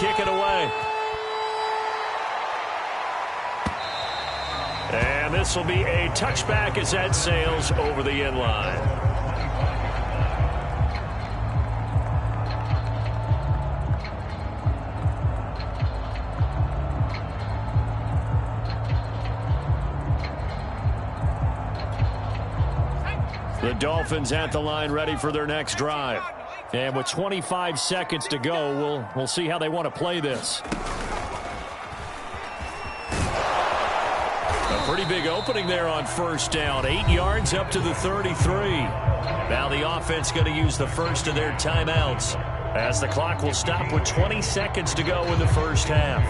kick it away. And this will be a touchback as that sails over the end line. The Dolphins at the line ready for their next drive. And with 25 seconds to go, we'll see how they want to play this. A pretty big opening there on first down. 8 yards up to the 33. Now the offense going to use the first of their timeouts as the clock will stop with 20 seconds to go in the first half.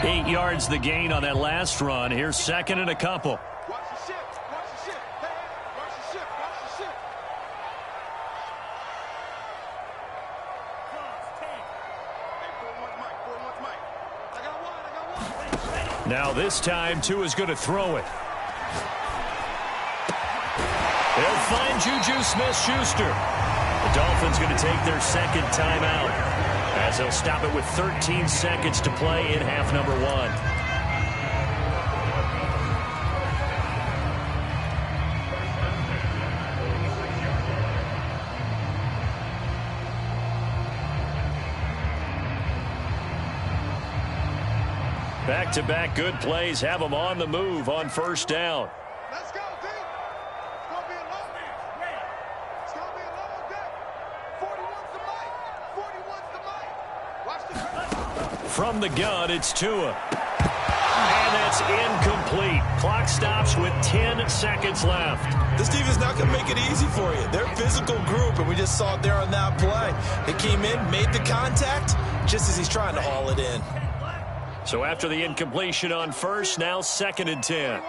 Eight yards the gain on that last run. Here's second and a couple. Watch the ship. Watch the ship. Hey, watch the ship. Watch the ship. Hey, 4-1 Mike. Now this time, Tua's going to throw it. They'll find Juju Smith-Schuster. The Dolphins going to take their second timeout as they'll stop it with 13 seconds to play in half number one. Back-to-back good plays have them on the move on first down. Let's go, D. It's going to be a long day. It's going to be a long day. 41's the mic. 41's the mic. Watch the... From the gun, it's Tua. And that's incomplete. Clock stops with 10 seconds left. This defense not going to make it easy for you. They're a physical group, and we just saw it there on that play. They came in, made the contact, just as he's trying to haul it in. So after the incompletion on first, now second and 10.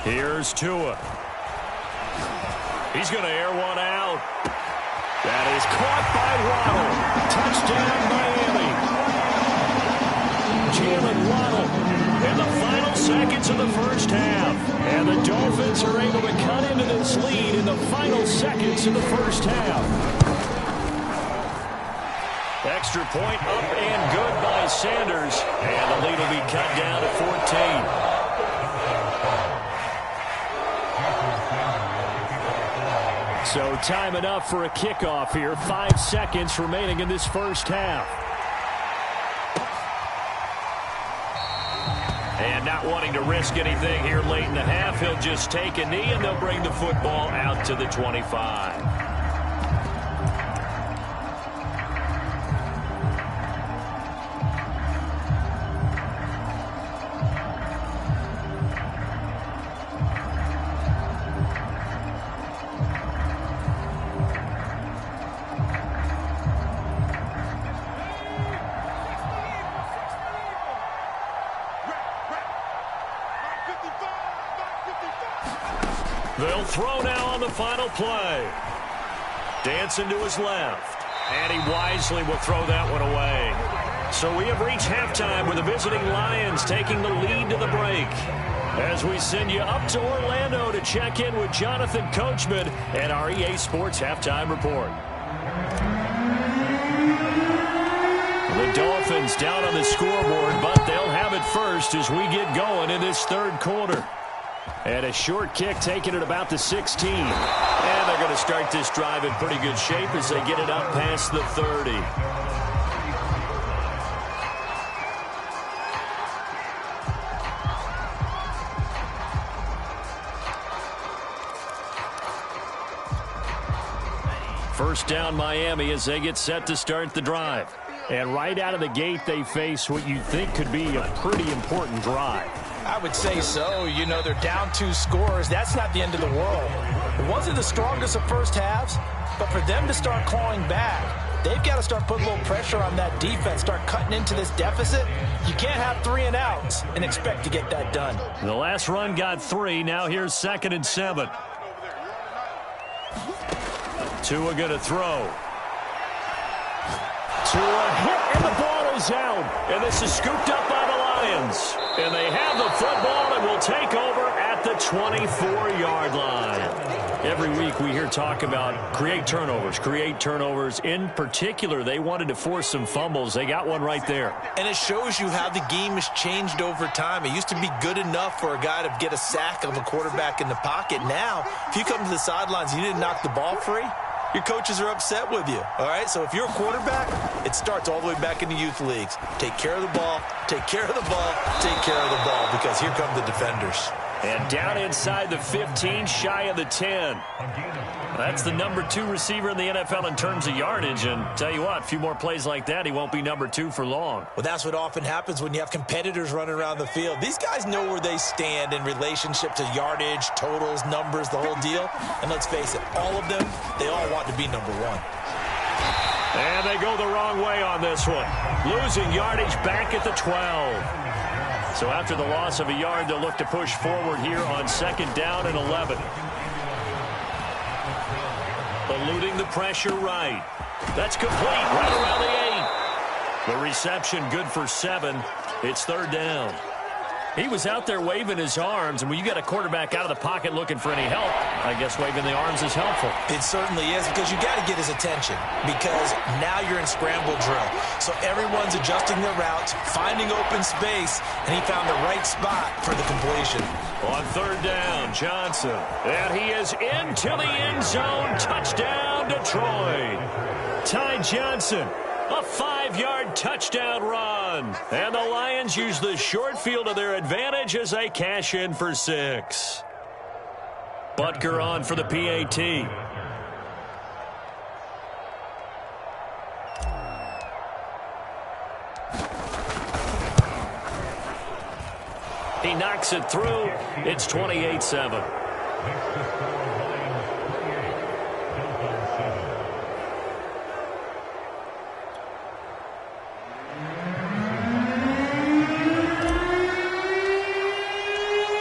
Here's Tua. He's going to air one out. That is caught by Waddle. Touchdown, Miami. Jalen Waddle in the final seconds of the first half. And the Dolphins are able to cut into this lead in the final seconds of the first half. Extra point up and good by Sanders. And the lead will be cut down to 14. So time enough for a kickoff here. 5 seconds remaining in this first half. And not wanting to risk anything here late in the half, he'll just take a knee and they'll bring the football out to the 25. They'll throw now on the final play. Dancing to his left. And he wisely will throw that one away. So we have reached halftime with the visiting Lions taking the lead to the break. As we send you up to Orlando to check in with Jonathan Coachman and our EA Sports Halftime Report. The Dolphins down on the scoreboard, but they'll have it first as we get going in this third quarter. And a short kick taken at about the 16. And they're going to start this drive in pretty good shape as they get it up past the 30. First down Miami as they get set to start the drive. And right out of the gate they face what you think could be a pretty important drive. I would say so. You know, they're down 2 scores. That's not the end of the world. It wasn't the strongest of first halves, but for them to start clawing back, they've got to start putting a little pressure on that defense, start cutting into this deficit. You can't have 3 and outs and expect to get that done. The last run got 3. Now here's 2nd and 7. Tua going to throw. Tua hit, and the ball is is out, and this is scooped up by the Lions. And they have the football and will take over at the 24-yard line. Every week we hear talk about create turnovers. In particular, they wanted to force some fumbles. They got one right there. And it shows you how the game has changed over time. It used to be good enough for a guy to get a sack of a quarterback in the pocket. Now, if you come to the sidelines and you didn't knock the ball free, your coaches are upset with you, all right? So if you're a quarterback, it starts all the way back in the youth leagues. Take care of the ball, take care of the ball, take care of the ball, because here come the defenders. And down inside the 15, shy of the 10. That's the number 2 receiver in the NFL in terms of yardage. And tell you what, a few more plays like that, he won't be number 2 for long. Well, that's what often happens when you have competitors running around the field. These guys know where they stand in relationship to yardage, totals, numbers, the whole deal. And let's face it, all of them, they all want to be number 1. And they go the wrong way on this one. Losing yardage back at the 12. So after the loss of a yard, they'll look to push forward here on 2nd down and 11. Eluding the pressure right. That's complete right around the 8. The reception good for 7. It's 3rd down. He was out there waving his arms, and when you get a quarterback out of the pocket looking for any help, I guess waving the arms is helpful. It certainly is, because you got to get his attention, because now you're in scramble drill. So everyone's adjusting their routes, finding open space, and he found the right spot for the completion. On 3rd down, Johnson. And he is into the end zone. Touchdown, Detroit. Ty Johnson. A 5-yard touchdown run. And the Lions use the short field to their advantage as they cash in for 6. Butker on for the PAT. He knocks it through. It's 28-7.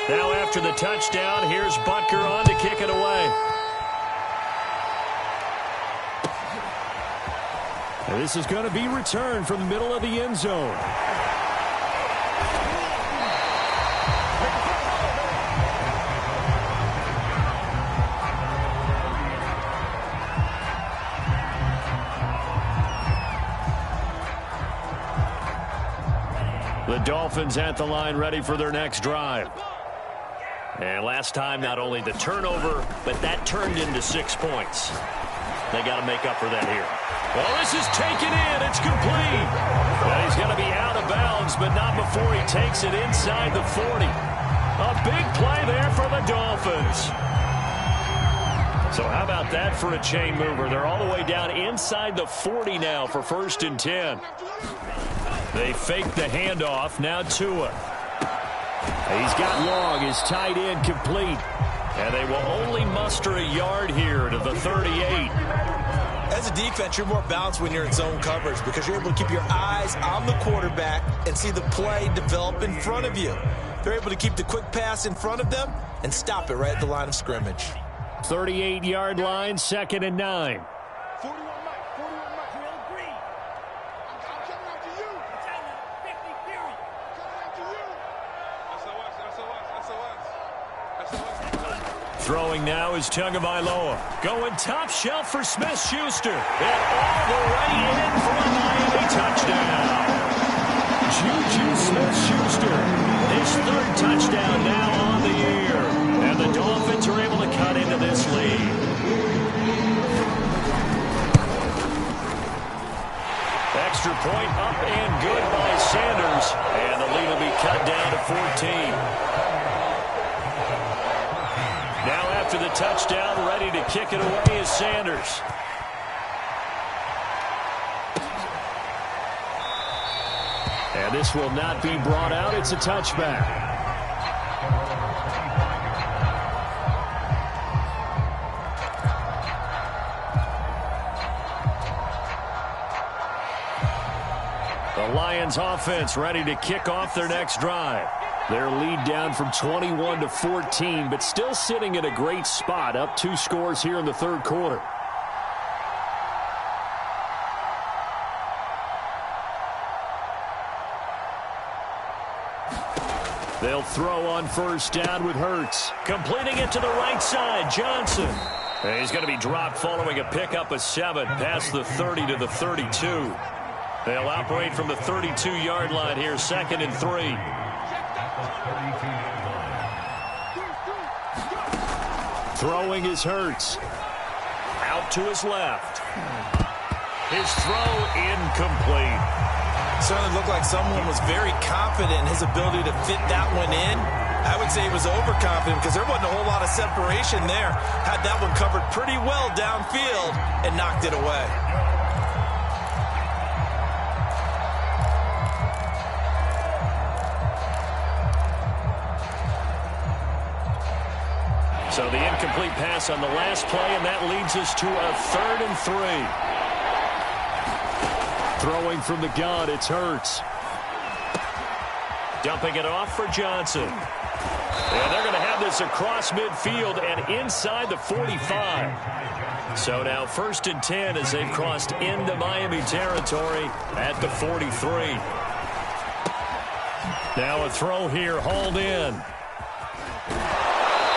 Now after the touchdown, here's Butker on to kick it away. And this is going to be returned from the middle of the end zone. The Dolphins at the line, ready for their next drive. And last time, not only the turnover, but that turned into 6 points. They got to make up for that here. Well, this is taken in. It's complete. Well, he's going to be out of bounds, but not before he takes it inside the 40. A big play there for the Dolphins. So how about that for a chain mover? They're all the way down inside the 40 now for 1st and 10. They fake the handoff. Now Tua. He's got Long, his tight end complete. And they will only muster a yard here to the 38. As a defense, you're more balanced when you're in zone coverage because you're able to keep your eyes on the quarterback and see the play develop in front of you. They're able to keep the quick pass in front of them and stop it right at the line of scrimmage. 38-yard line, 2nd and 9. 41 Mike, 41 Mike. Real green. I'm coming out to you. I'm telling you, 50 period. Coming out to you. SOS. Throwing now is Tagovailoa. Going top shelf for Smith-Schuster. And all the way in for a Miami touchdown. Juju Smith-Schuster. His 3rd touchdown now on the year. And the Dolphins are able to cut into this lead. Extra point up and good by Sanders. And the lead will be cut down to 14. Now after the touchdown, ready to kick it away is Sanders. And this will not be brought out. It's a touchback. The Lions offense ready to kick off their next drive. Their lead down from 21 to 14, but still sitting in a great spot, up 2 scores here in the 3rd quarter. They'll throw on first down with Hurts. Completing it to the right side, Johnson. And he's going to be dropped following a pickup of 7 past the 30 to the 32. They'll operate from the 32-yard line here, 2nd and 3. Throwing is Hurts. Out to his left. His throw incomplete. Certainly looked like someone was very confident in his ability to fit that one in. I would say he was overconfident because there wasn't a whole lot of separation there. Had that one covered pretty well downfield and knocked it away. So the incomplete pass on the last play, and that leads us to a 3rd and 3. Throwing from the gun, it's Hurts. Dumping it off for Johnson. And they're going to have this across midfield and inside the 45. So now 1st and 10 as they've crossed into Miami territory at the 43. Now a throw here, hauled in.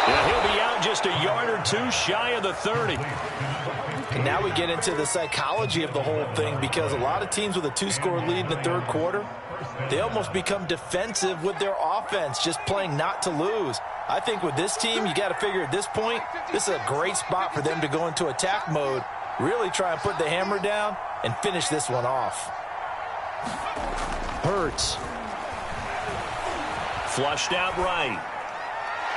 Yeah, he'll be out just a yard or 2 shy of the 30. And now we get into the psychology of the whole thing, because a lot of teams with a 2-score lead in the 3rd quarter, they almost become defensive with their offense, just playing not to lose. I think with this team, you got to figure at this point, this is a great spot for them to go into attack mode, really try and put the hammer down and finish this one off. Hurts. Flushed out right.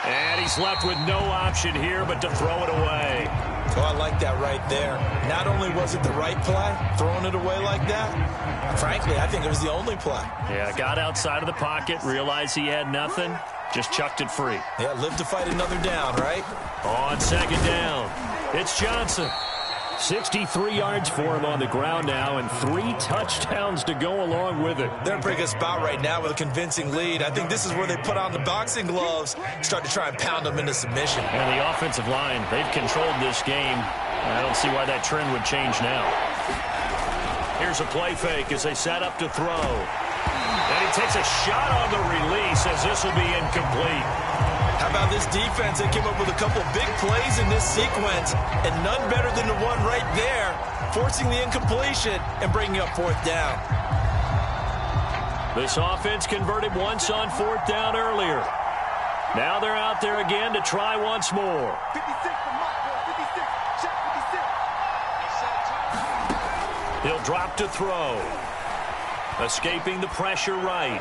And he's left with no option here but to throw it away. Oh, I like that right there. Not only was it the right play, throwing it away like that, frankly, I think it was the only play. Yeah, got outside of the pocket, realized he had nothing, just chucked it free. Yeah, live to fight another down, right? On 2nd down, it's Johnson. 63 yards for him on the ground now, and 3 touchdowns to go along with it. They're in a pretty good spot right now with a convincing lead. I think this is where they put on the boxing gloves, start to try and pound them into submission. And the offensive line, they've controlled this game. I don't see why that trend would change now. Here's a play fake as they set up to throw. And he takes a shot on the release as this will be incomplete. How about this defense? They came up with a couple of big plays in this sequence, and none better than the one right there, forcing the incompletion and bringing up 4th down. This offense converted once on 4th down earlier. Now they're out there again to try once more. 56 for Mike, 56. Check 56. He'll drop to throw. Escaping the pressure right.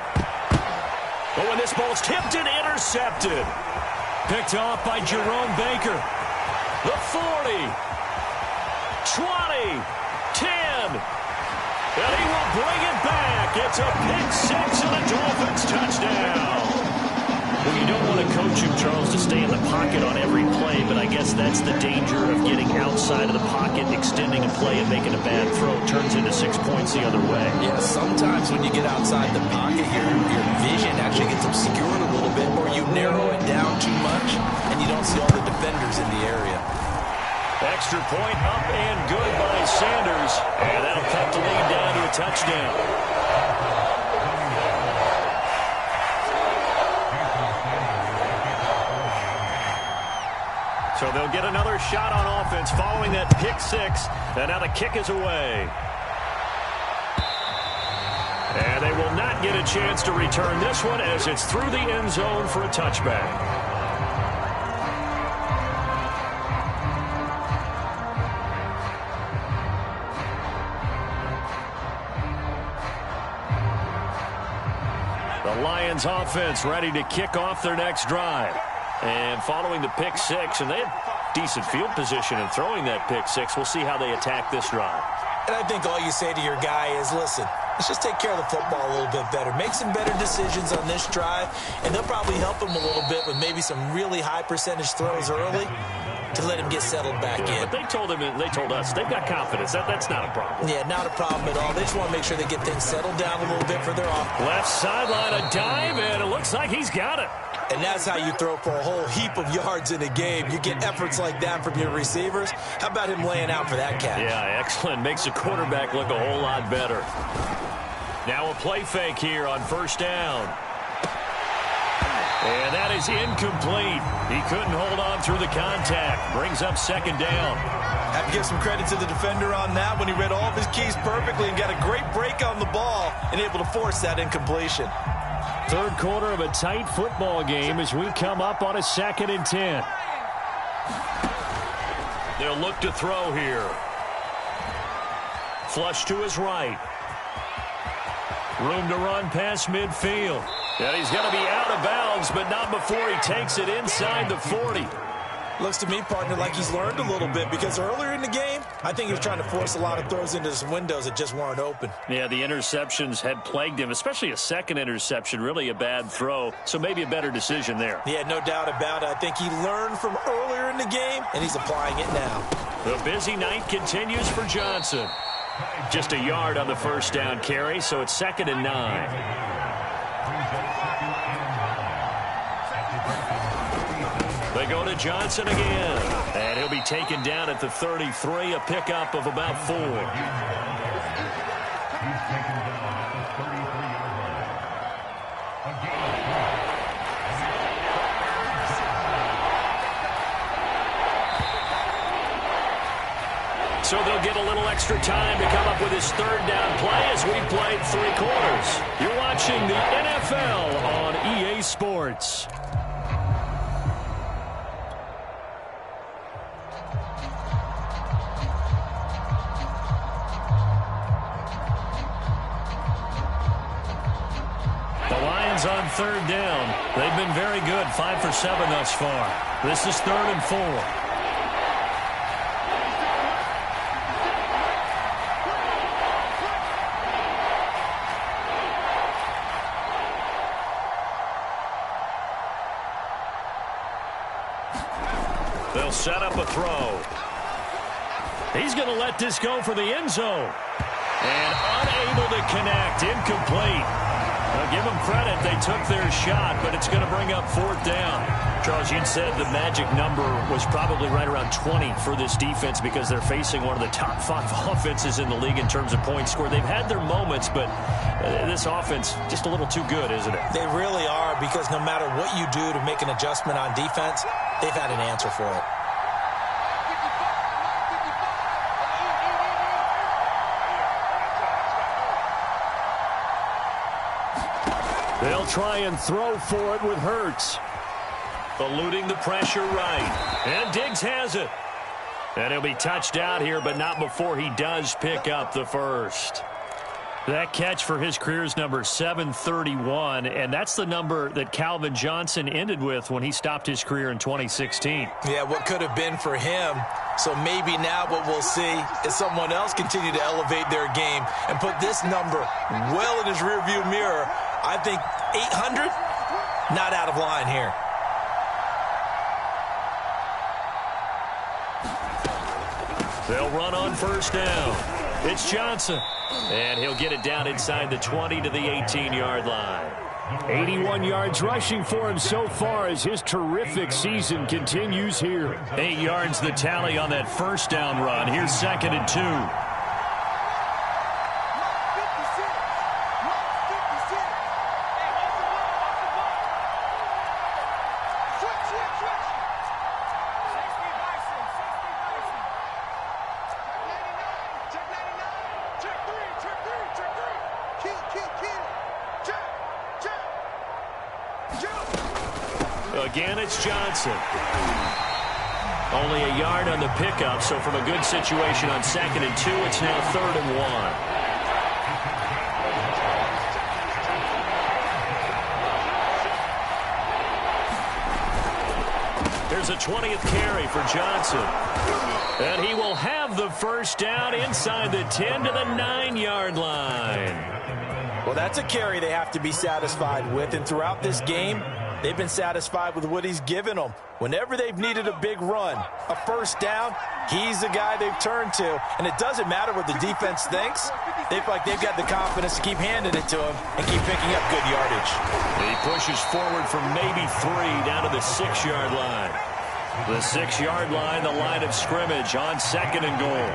Oh, and this ball's tipped and intercepted. Picked off by Jerome Baker. The 40. 20. 10. And he will bring it back. It's a pick 6 and a Dolphins touchdown. Well, you don't want to coach him, Charles, to stay in the pocket on every play, but I guess that's the danger of getting outside of the pocket, extending a play and making a bad throw. Turns into 6 points the other way. Yeah, sometimes when you get outside the pocket, your vision actually gets obscured a little bit, or you narrow it down too much, and you don't see all the defenders in the area. Extra point up and good by Sanders, and that'll cut the lead down to a touchdown. So they'll get another shot on offense following that pick 6, and now the kick is away. And they will not get a chance to return this one as it's through the end zone for a touchback. The Lions offense ready to kick off their next drive. And following the pick 6, and they have decent field position in throwing that pick 6. We'll see how they attack this drive. And I think all you say to your guy is, listen, let's just take care of the football a little bit better. Make some better decisions on this drive, and they'll probably help him a little bit with maybe some really high percentage throws early to let him get settled back in. But they told us they've got confidence. That's not a problem. Yeah, not a problem at all. They just want to make sure they get things settled down a little bit for their offense. Left sideline, a dive, and it looks like he's got it. And that's how you throw for a whole heap of yards in a game. You get efforts like that from your receivers. How about him laying out for that catch? Yeah, excellent. Makes the quarterback look a whole lot better. Now a play fake here on 1st down. And that is incomplete. He couldn't hold on through the contact. Brings up second down. Have to give some credit to the defender on that when he read all of his keys perfectly and got a great break on the ball and able to force that incompletion. Third quarter of a tight football game as we come up on a 2nd and 10. They'll look to throw here. Flush to his right. Room to run past midfield. And he's going to be out of bounds, but not before he takes it inside the 40. Looks to me, partner, like he's learned a little bit because earlier in the game, I think he was trying to force a lot of throws into some windows that just weren't open. Yeah, the interceptions had plagued him, especially a second interception, really a bad throw. So maybe a better decision there. Yeah, no doubt about it. I think he learned from earlier in the game, and he's applying it now. The busy night continues for Johnson. Just a yard on the first down carry, so it's 2nd and 9. They go to Johnson again, and he'll be taken down at the 33, a pickup of about 4. So they'll get a little extra time to come up with his 3rd down play as we played 3 quarters. You're watching the NFL on EA Sports. On 3rd down. They've been very good, 5 for 7 thus far. This is 3rd and 4. They'll set up a throw. He's going to let this go for the end zone. And unable to connect, incomplete. Well, give them credit. They took their shot, but it's going to bring up 4th down. Charles, you'd said the magic number was probably right around 20 for this defense because they're facing one of the top 5 offenses in the league in terms of points scored. They've had their moments, but this offense just a little too good, isn't it? They really are because no matter what you do to make an adjustment on defense, they've had an answer for it. They'll try and throw for it with Hurts. Eluding the pressure right. And Diggs has it. And he'll be touched out here, but not before he does pick up the first. That catch for his career is number 731, and that's the number that Calvin Johnson ended with when he stopped his career in 2016. Yeah, what could have been for him. So maybe now what we'll see is someone else continue to elevate their game and put this number well in his rearview mirror. I think 800, not out of line here. They'll run on 1st down. It's Johnson. And he'll get it down inside the 20 to the 18-yard line. 81 yards rushing for him so far as his terrific season continues here. 8 yards the tally on that 1st down run. Here's 2nd and 2. Again, it's Johnson. Only a yard on the pickup, so from a good situation on 2nd and 2, it's now 3rd and 1. There's a 20th carry for Johnson. And he will have the 1st down inside the 10 to the 9-yard line. Well, that's a carry they have to be satisfied with, and throughout this game, they've been satisfied with what he's given them. Whenever they've needed a big run, a 1st down, he's the guy they've turned to. And it doesn't matter what the defense thinks. They feel like they've got the confidence to keep handing it to him and keep picking up good yardage. He pushes forward from maybe 3 down to the 6-yard line. The 6-yard line, the line of scrimmage on 2nd and goal.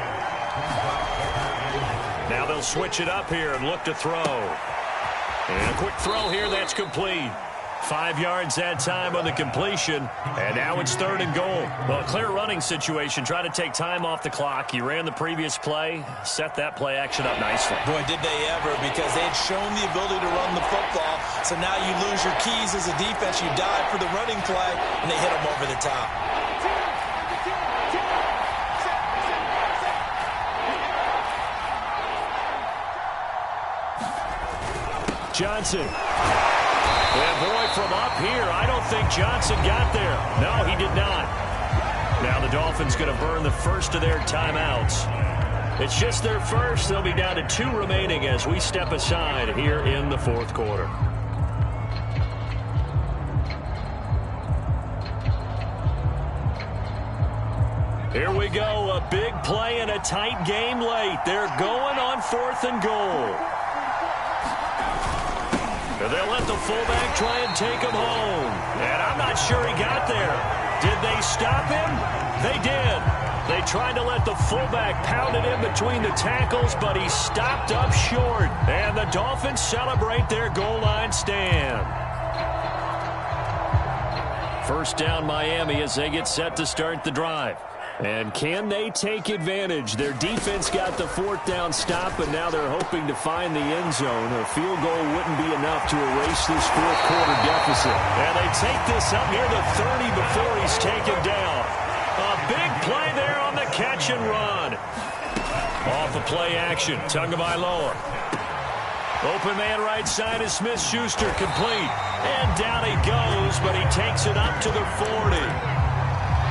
Now they'll switch it up here and look to throw. And a quick throw here, that's complete. 5 yards that time on the completion, and now it's 3rd and goal. Well, clear running situation. Try to take time off the clock. He ran the previous play, set that play action up nicely. Boy, did they ever, because they had shown the ability to run the football. So now you lose your keys as a defense. You dive for the running play, and they hit them over the top. Johnson. And boy, from up here, I don't think Johnson got there. No, he did not. Now the Dolphins going to burn the first of their timeouts. It's just their first. They'll be down to 2 remaining as we step aside here in the 4th quarter. Here we go. A big play and a tight game late. They're going on 4th and goal. They'll let the fullback try and take him home. And I'm not sure he got there. Did they stop him? They did. They tried to let the fullback pound it in between the tackles, but he stopped up short. And the Dolphins celebrate their goal line stand. First down Miami as they get set to start the drive. And can they take advantage? Their defense got the 4th down stop, but now they're hoping to find the end zone. A field goal wouldn't be enough to erase this 4th quarter deficit. And they take this up near the 30 before he's taken down. A big play there on the catch and run. Off of play action, Tagovailoa. Open man right side is Smith-Schuster, complete. And down he goes, but he takes it up to the 40.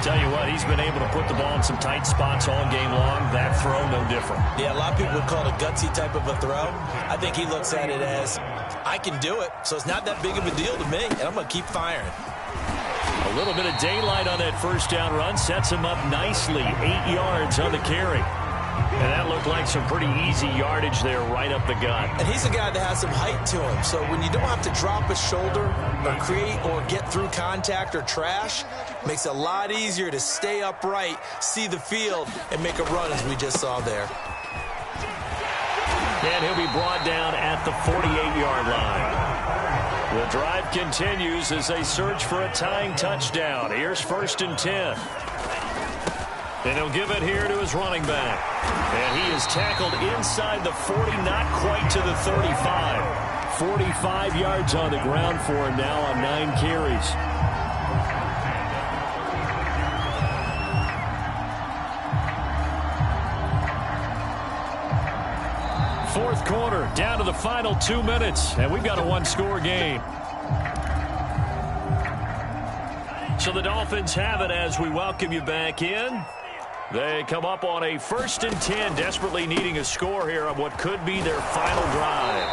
Tell you what, he's been able to put the ball in some tight spots all game long. That throw, no different. Yeah, a lot of people would call it a gutsy type of a throw. I think he looks at it as, I can do it, so it's not that big of a deal to me, and I'm going to keep firing. A little bit of daylight on that first down run sets him up nicely. 8 yards on the carry. And that looked like some pretty easy yardage there right up the gut. And he's a guy that has some height to him. So when you don't have to drop a shoulder or create or get through contact or trash, makes it a lot easier to stay upright, see the field, and make a run as we just saw there. And he'll be brought down at the 48-yard line. The drive continues as they search for a tying touchdown. Here's 1st and 10. And he'll give it here to his running back. And he is tackled inside the 40, not quite to the 35. 45 yards on the ground for him now on 9 carries. Fourth quarter, down to the final 2 minutes, and we've got a 1-score game. So the Dolphins have it as we welcome you back in. They come up on a 1st and 10, desperately needing a score here on what could be their final drive.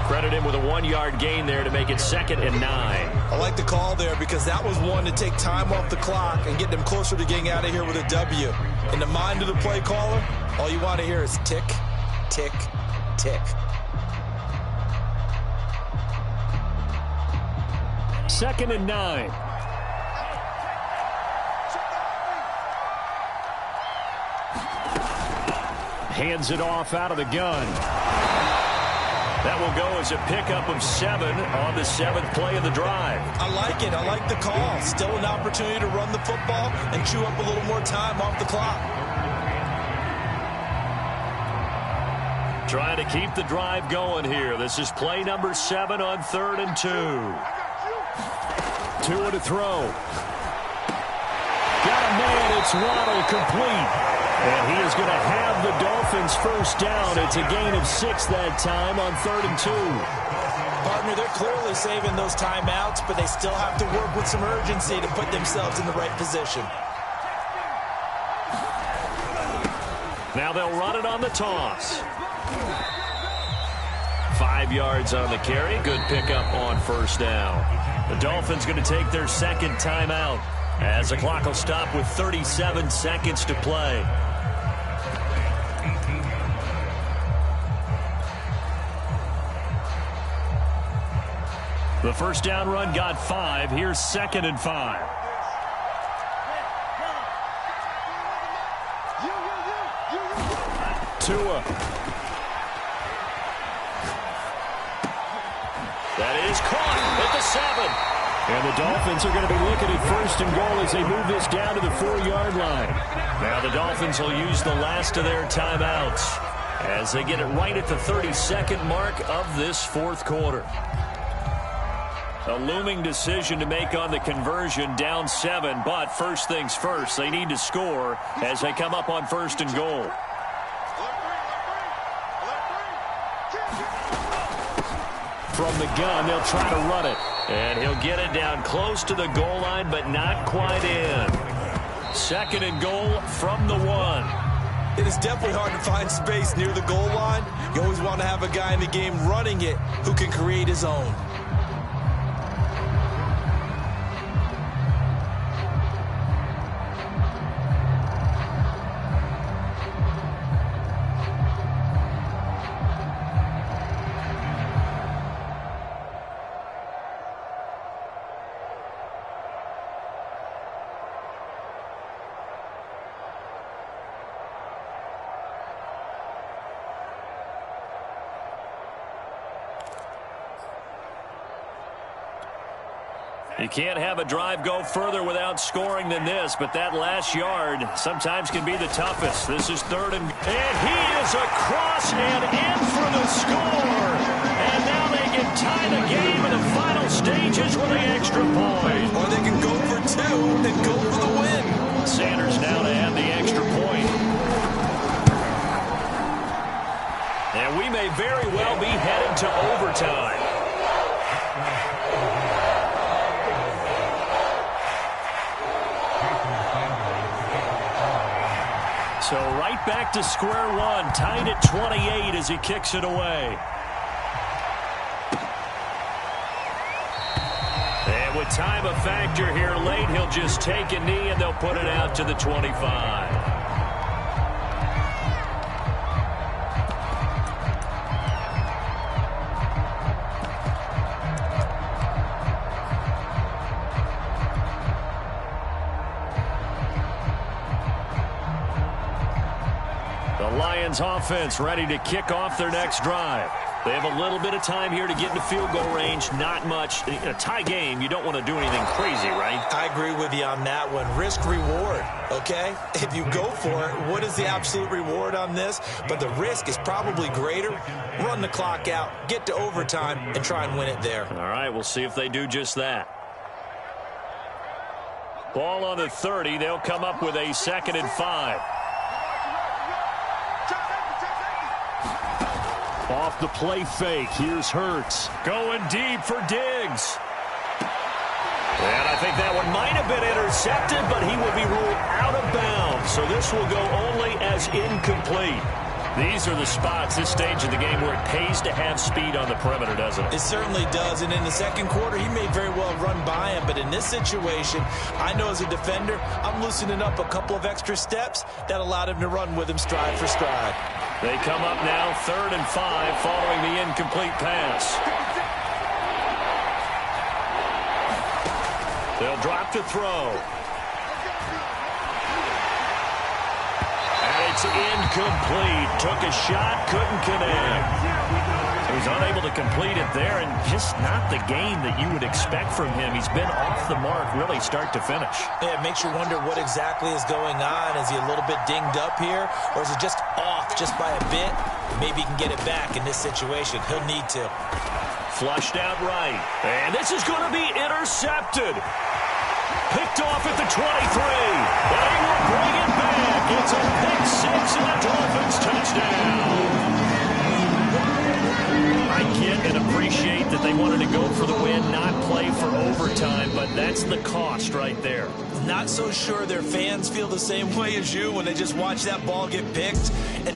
Credit him with a 1-yard gain there to make it 2nd and 9. I like the call there because that was one to take time off the clock and get them closer to getting out of here with a W. In the mind of the play caller, all you want to hear is tick, tick, tick. 2nd and 9. Hands it off out of the gun. That will go as a pickup of 7 on the 7th play of the drive. I like it. I like the call. Still an opportunity to run the football and chew up a little more time off the clock. Trying to keep the drive going here. This is play number 7 on 3rd and 2. 2 to throw. Got a man. It's Waddle, complete. And he is going to have the Dolphins first down. It's a gain of 6 that time on 3rd and 2. Partner, they're clearly saving those timeouts, but they still have to work with some urgency to put themselves in the right position. Now they'll run it on the toss. 5 yards on the carry. Good pickup on first down. The Dolphins going to take their 2nd timeout as the clock will stop with 37 seconds to play. The first down run got 5. Here's 2nd and 5. Tua. That is caught at the 7. And the Dolphins are going to be looking at first and goal as they move this down to the 4-yard line. Now the Dolphins will use the last of their timeouts as they get it right at the 32nd mark of this fourth quarter. A looming decision to make on the conversion, down 7, but first things first, they need to score as they come up on first and goal. From the gun, they'll try to run it. And he'll get it down close to the goal line, but not quite in. Second and goal from the 1. It is definitely hard to find space near the goal line. You always want to have a guy in the game running it who can create his own. You can't have a drive go further without scoring than this, but that last yard sometimes can be the toughest. This is third and he is across and in for the score. And now they can tie the game in the final stages with the extra point. Or they can go for 2 and go for the win. Sanders now to add the extra point. And we may very well be headed to overtime. So right back to square one, tied at 28 as he kicks it away. And with time a factor here late, he'll just take a knee and they'll put it out to the 25. Lions offense ready to kick off their next drive. They have a little bit of time here to get into field goal range. Not much. In a tie game, you don't want to do anything crazy, right? I agree with you on that one. Risk reward, okay? If you go for it, what is the absolute reward on this? But the risk is probably greater. Run the clock out, get to overtime, and try and win it there. All right, we'll see if they do just that. Ball on the 30. They'll come up with a 2nd and 5. Off the play fake, here's Hurts. Going deep for Diggs. And I think that one might have been intercepted, but he will be ruled out of bounds. So this will go only as incomplete. These are the spots, this stage of the game, where it pays to have speed on the perimeter, doesn't it? It certainly does, and in the second quarter, he may very well run by him, but in this situation, I know as a defender, I'm loosening up a couple of extra steps that allowed him to run with him stride for stride. They come up now 3rd and 5 following the incomplete pass. They'll drop to throw. And it's incomplete. Took a shot, couldn't connect. He was unable to complete it there, and just not the game that you would expect from him. He's been off the mark really start to finish. Yeah, it makes you wonder what exactly is going on. Is he a little bit dinged up here, or is it just off just by a bit? Maybe he can get it back in this situation. He'll need to. Flushed out right. And this is going to be intercepted. Picked off at the 23. They will bring it back. It's a pick 6 and a Dolphins touchdown. I get and appreciate that they wanted to go for the win, not play for overtime, but that's the cost right there. Not so sure their fans feel the same way as you when they just watch that ball get picked and